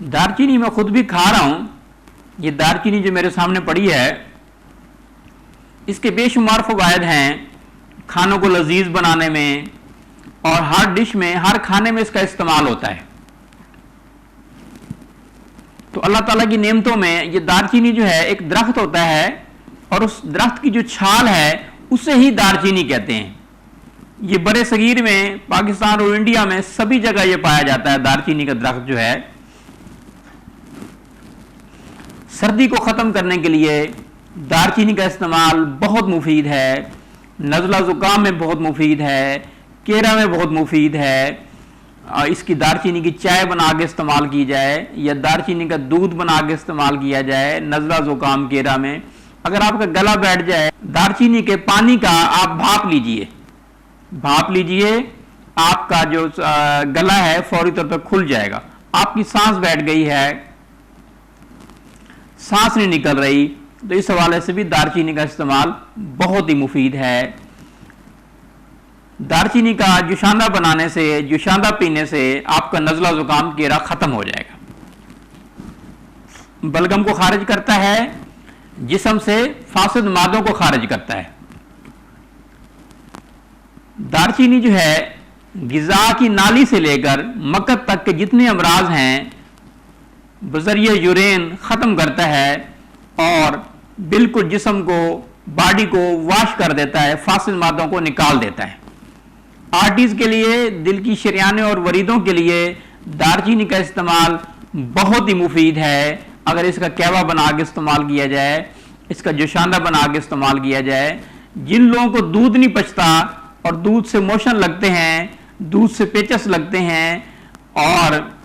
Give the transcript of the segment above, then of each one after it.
दालचीनी मैं खुद भी खा रहा हूँ। ये दालचीनी जो मेरे सामने पड़ी है, इसके बेशुमार फ़वाइद हैं खानों को लजीज बनाने में, और हर डिश में, हर खाने में इसका इस्तेमाल होता है। तो अल्लाह ताला की नेमतों में ये दालचीनी जो है, एक दरख्त होता है और उस दरख्त की जो छाल है उसे ही दालचीनी कहते हैं। ये बड़े सगीर में, पाकिस्तान और इंडिया में सभी जगह ये पाया जाता है। दालचीनी का दरख्त जो है, सर्दी को ख़त्म करने के लिए दालचीनी का इस्तेमाल बहुत मुफीद है। नज़ला ज़ुकाम में बहुत मुफीद है, केरा में बहुत मुफीद है। इसकी दालचीनी की चाय बना के इस्तेमाल की जाए या दालचीनी का दूध बना के इस्तेमाल किया जाए नज़ला ज़ुकाम केरा में। अगर आपका गला बैठ जाए, दालचीनी के पानी का आप भाप लीजिए, आपका जो गला है फौरी तौर पर खुल जाएगा। आपकी सांस बैठ गई है, सांस नहीं निकल रही, तो इस हवाले से भी दालचीनी का इस्तेमाल बहुत ही मुफीद है। दालचीनी का जुशांदा बनाने से, जुशांदा पीने से आपका नज़ला ज़ुकाम केरा ख़त्म हो जाएगा। बलगम को खारिज करता है, जिस्म से फासिद मादों को खारिज करता है। दालचीनी जो है गिज़ा की नाली से लेकर मकत तक के जितने अमराज हैं बज़रिए यूरेन ख़त्म करता है और बिल्कुल जिस्म को, बॉडी को वाश कर देता है, फासिद मादों को निकाल देता है। आर्टिस के लिए, दिल की शरियाने और वरीदों के लिए दालचीनी का इस्तेमाल बहुत ही मुफीद है। अगर इसका कहवा बना के इस्तेमाल किया जाए, इसका जोशांदा बना के इस्तेमाल किया जाए। जिन लोगों को दूध नहीं पचता और दूध से मोशन लगते हैं, दूध से पेचस लगते हैं, और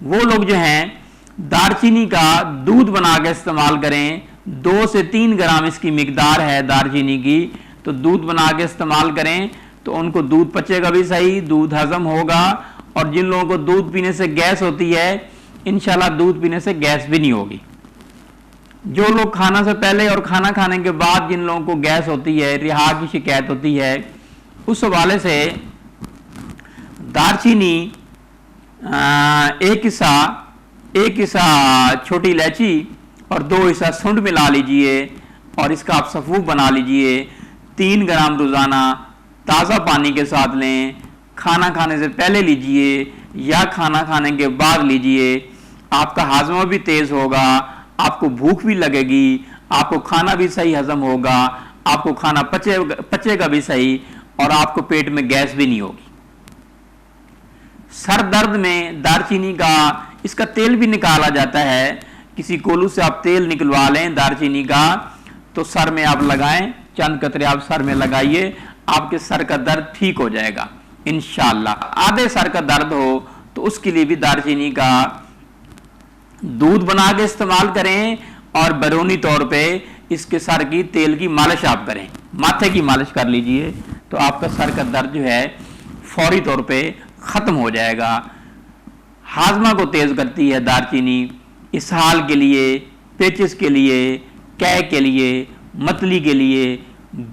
वो लोग जो हैं दालचीनी का दूध बना के इस्तेमाल करें। 2 से 3 ग्राम इसकी मिकदार है दालचीनी की, तो दूध बना के इस्तेमाल करें तो उनको दूध पचेगा भी सही, दूध हजम होगा। और जिन लोगों को दूध पीने से गैस होती है, इंशाल्लाह दूध पीने से गैस भी नहीं होगी। जो लोग खाना से पहले और खाना खाने के बाद जिन लोगों को गैस होती है, रिहा की शिकायत होती है, उस हवाले से दालचीनी एक हिस्सा छोटी इलायची और 2 हिस्सा सूंड मिला लीजिए और इसका आप सफ़ूफ बना लीजिए। 3 ग्राम रोज़ाना ताज़ा पानी के साथ लें। खाना खाने से पहले लीजिए या खाना खाने के बाद लीजिए। आपका हाजमा भी तेज़ होगा, आपको भूख भी लगेगी, आपको खाना भी सही हजम होगा, आपको खाना पचेगा भी सही, और आपको पेट में गैस भी नहीं होगी। सर दर्द में दालचीनी का, इसका तेल भी निकाला जाता है। किसी कोलू से आप तेल निकलवा लें दालचीनी का, तो सर में आप लगाएं, चंद कतरे आप सर में लगाइए, आपके सर का दर्द ठीक हो जाएगा इंशाअल्लाह। आधे सर का दर्द हो तो उसके लिए भी दालचीनी का दूध बना के इस्तेमाल करें, और बैरूनी तौर पे इसके सर की तेल की मालिश आप करें, माथे की मालिश कर लीजिए, तो आपका सर का दर्द जो है फौरी तौर पे ख़त्म हो जाएगा। हाजमा को तेज़ करती है दालचीनी, इसहाल के लिए, पेचिस के लिए, कै के लिए, मतली के लिए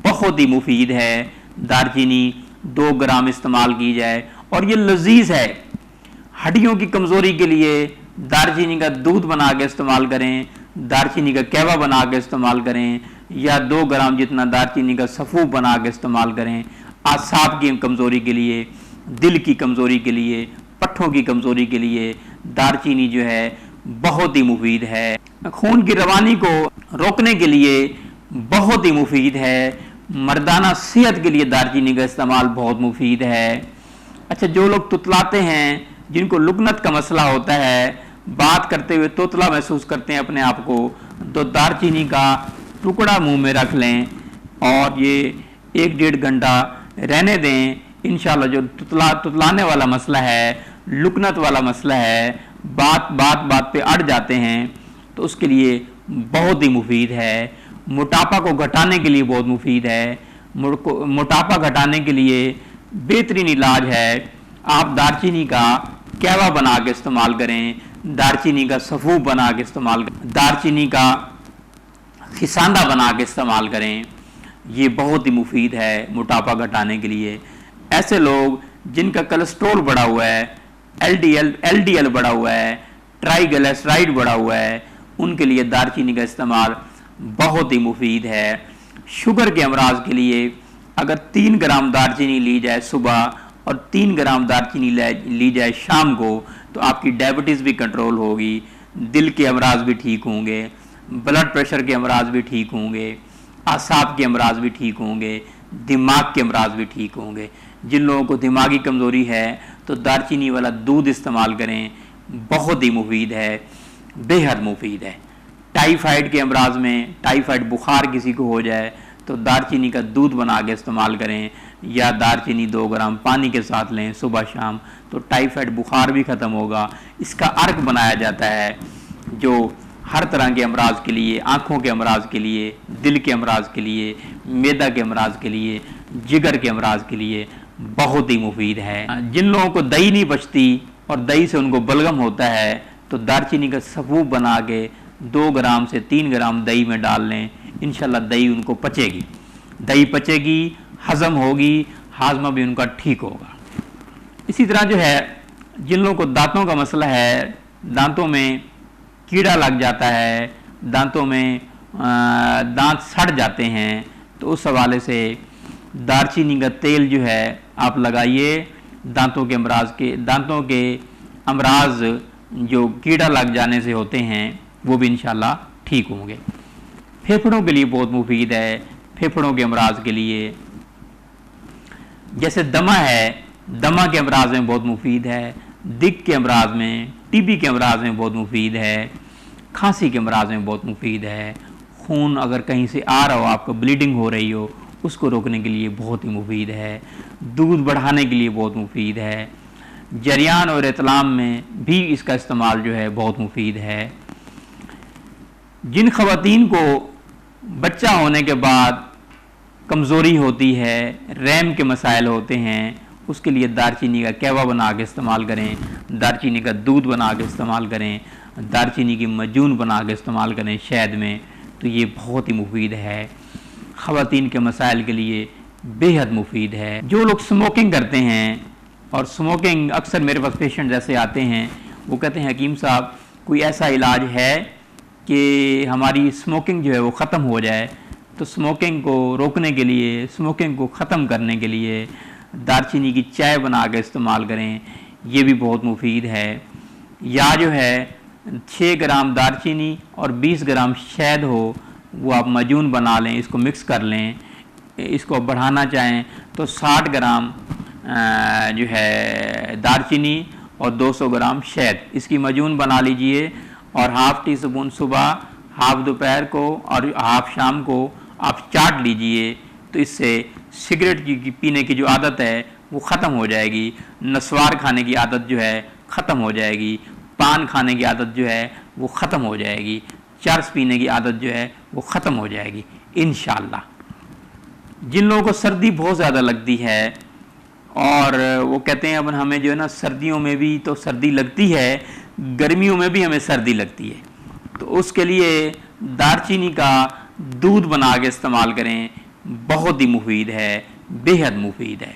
बहुत ही मुफीद है। दालचीनी 2 ग्राम इस्तेमाल की जाए, और ये लजीज है। हड्डियों की कमज़ोरी के लिए दालचीनी का दूध बना के इस्तेमाल करें, दालचीनी का कहवा बना के इस्तेमाल करें, या 2 ग्राम जितना दालचीनी का सफ़ूफ बना के इस्तेमाल करें। आसाब की कमज़ोरी के लिए, दिल की कमज़ोरी के लिए, पट्ठों की कमज़ोरी के लिए दालचीनी जो है बहुत ही मुफीद है। खून की रवानी को रोकने के लिए बहुत ही मुफीद है। मर्दाना सेहत के लिए दालचीनी का इस्तेमाल बहुत मुफीद है। अच्छा, जो लोग तुतलाते हैं, जिनको लुकनत का मसला होता है, बात करते हुए तोतला महसूस करते हैं अपने आप को, तो दालचीनी का टुकड़ा मुंह में रख लें और ये 1-1.5 घंटा रहने दें। इंशाल्लाह जो तुतलाने वाला मसला है, लुकनत वाला मसला है, बात पे अड़ जाते हैं, तो उसके लिए बहुत ही मुफीद है। मोटापा को घटाने के लिए बहुत मुफीद है। मोटापा घटाने के लिए बेहतरीन इलाज है। आप दालचीनी का कहवा बना के इस्तेमाल करें, दालचीनी का सफ़ूफ बना के इस्तेमाल करें, दालचीनी का खिसांदा बना के इस्तेमाल करें। ये बहुत ही मुफीद है मोटापा घटाने के लिए। ऐसे लोग जिनका कोलेस्ट्रॉल बढ़ा हुआ है, LDL बढ़ा हुआ है, ट्राइग्लिसराइड बढ़ा हुआ है, उनके लिए दालचीनी का इस्तेमाल बहुत ही मुफीद है। शुगर के अमराज के लिए अगर 3 ग्राम दालचीनी ली जाए सुबह और 3 ग्राम दालचीनी ली जाए शाम को, तो आपकी डायबिटीज़ भी कंट्रोल होगी, दिल के अमराज भी ठीक होंगे, ब्लड प्रेशर के अमराज भी ठीक होंगे, आसाब के अमराज भी ठीक होंगे, दिमाग के अमराज भी ठीक होंगे। जिन लोगों को दिमागी कमज़ोरी है तो दालचीनी वाला दूध इस्तेमाल करें, बहुत ही मुफीद है, बेहद मुफीद है। टाइफाइड के अमराज में, टाइफाइड बुखार किसी को हो जाए तो दालचीनी का दूध बना के इस्तेमाल करें, या दालचीनी 2 ग्राम पानी के साथ लें सुबह शाम, तो टाइफाइड बुखार भी ख़त्म होगा। इसका अर्क बनाया जाता है जो हर तरह के अमराज के लिए, आँखों के अमराज के लिए, दिल के अमराज के लिए, मैदा के अमराज के लिए, जिगर के अमराज के लिए बहुत ही मुफीद है। जिन लोगों को दही नहीं बचती और दही से उनको बलगम होता है तो दालचीनी का सबूत बना के 2 ग्राम से 3 ग्राम दही में डाल लें, इंशाल्लाह दही उनको पचेगी, दही पचेगी, हजम होगी, हाजमा भी उनका ठीक होगा। इसी तरह जो है जिन लोगों को दांतों का मसला है, दांतों में कीड़ा लग जाता है, दांतों में दांत सड़ जाते हैं, तो उस हवाले से दालचीनी का तेल जो है आप लगाइए। दांतों के अमराज जो कीड़ा लग जाने से होते हैं वो भी इंशाल्लाह ठीक होंगे। फेफड़ों के लिए बहुत मुफीद है, फेफड़ों के अमराज के लिए। जैसे दमा है, दमा के अमराज में बहुत मुफीद है, दिक के अमराज में, टीबी के अमराज में बहुत मुफीद है, खांसी के अमराज में बहुत मुफीद है। खून अगर कहीं से आ रहा हो, आपको ब्लीडिंग हो रही हो, उसको रोकने के लिए बहुत ही मुफीद है। दूध बढ़ाने के लिए बहुत मुफीद है। जरियान और इतलाम में भी इसका इस्तेमाल जो है बहुत मुफीद है। जिन ख़वातीन को बच्चा होने के बाद कमज़ोरी होती है, रैम के मसाइल होते हैं, उसके लिए दालचीनी का कहवा बना के इस्तेमाल करें, दालचीनी का दूध बना के इस्तेमाल करें, दालचीनी की मजून बना के इस्तेमाल करें शहद में, तो ये बहुत ही मुफीद है। ख़वातीन के मसाइल के लिए बेहद मुफीद है। जो लोग स्मोकिंग करते हैं, और स्मोकिंग अक्सर मेरे पास पेशेंट जैसे आते हैं, वो कहते हैं हकीम साहब कोई ऐसा इलाज है कि हमारी स्मोकिंग जो है वो ख़त्म हो जाए, तो स्मोकिंग को रोकने के लिए, स्मोकिंग को ख़त्म करने के लिए दालचीनी की चाय बना के इस्तेमाल करें, ये भी बहुत मुफीद है। या जो है 6 ग्राम दालचीनी और 20 ग्राम शहद हो, वो आप मजून बना लें, इसको मिक्स कर लें। इसको बढ़ाना चाहें तो 60 ग्राम जो है दालचीनी और 200 ग्राम शहद, इसकी मजून बना लीजिए, और हाफ़ टी स्पून सुबह, हाफ़ दोपहर को और हाफ़ शाम को आप चाट लीजिए। तो इससे सिगरेट की पीने की जो आदत है वो ख़त्म हो जाएगी, नस्वार खाने की आदत जो है ख़त्म हो जाएगी, पान खाने की आदत जो है वो ख़त्म हो जाएगी, चरस पीने की आदत जो है वो ख़त्म हो जाएगी इंशाअल्लाह। जिन लोगों को सर्दी बहुत ज़्यादा लगती है और वो कहते हैं अब हमें जो है ना सर्दियों में भी तो सर्दी लगती है, गर्मियों में भी हमें सर्दी लगती है, तो उसके लिए दालचीनी का दूध बना के इस्तेमाल करें, बहुत ही मुफीद है, बेहद मुफीद है।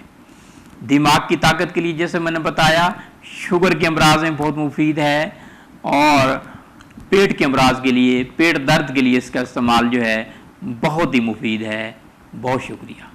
दिमाग की ताकत के लिए जैसे मैंने बताया, शुगर के अमराज में बहुत मुफीद है, और पेट के अमराज के लिए, पेट दर्द के लिए इसका इस्तेमाल जो है बहुत ही मुफीद है। बहुत शुक्रिया।